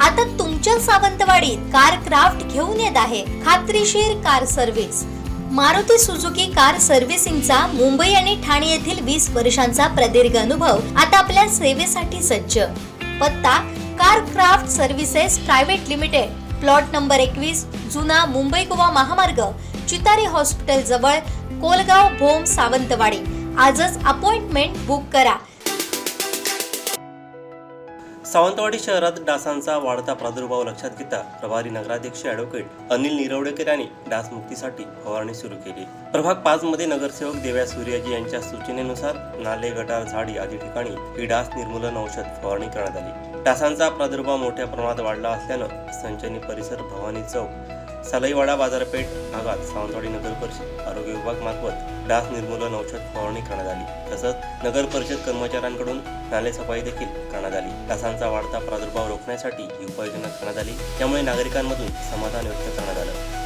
आता तुमच्या सावंतवाडीत car craft घेऊन येत आहे खात्रीशीर car service. Maruti Suzuki car सर्व्हिसिंगचा मुंबई आणि ठाणे येथील 20 वर्षांचा प्रदीर्घ अनुभव आता आपल्या सेवेसाठी सज्ज। पत्ता car craft services private limited, plot number 21, जुना मुंबई गोवा महामार्ग, चितारी हॉस्पिटल जवळ, कोलगाव भोम, सावंतवाडी। आजच अपॉइंटमेंट बुक करा। सावंतवाडी शहरात डासांचा वाढता प्रादुर्भाव लक्षात घेता प्रभारी नगराध्यक्ष ॲडव्होकेट अनिल निरवडेकर यांनी डासमुक्तीसाठी फवारणी सुरू केली। प्रभाग 5 मध्ये नगरसेवक देव्या सूर्याजी यांच्या सूचनेनुसार नाले, गटार, झाडी आदी ठिकाणी ही डास निर्मूलन औषध फवारणी करण्यात आली। डासांचा प्रादुर्भाव मोठ्या प्रमाणात वाढला असल्यानं संचनी परिसर, भवानी चौक, सलाईवाडा बाजारपेठ भागात सावंतवाडी नगर परिषद आरोग्य विभाग मार्फत डास निर्मूलन औषध फवारणी करण्यात आली। तसंच नगर परिषद कर्मचाऱ्यांकडून नाले सफाई देखील करण्यात आली। डासांचा वाढता प्रादुर्भाव रोखण्यासाठी ही उपाययोजना करण्यात आली, त्यामुळे नागरिकांमधून समाधान व्यक्त करण्यात आलं।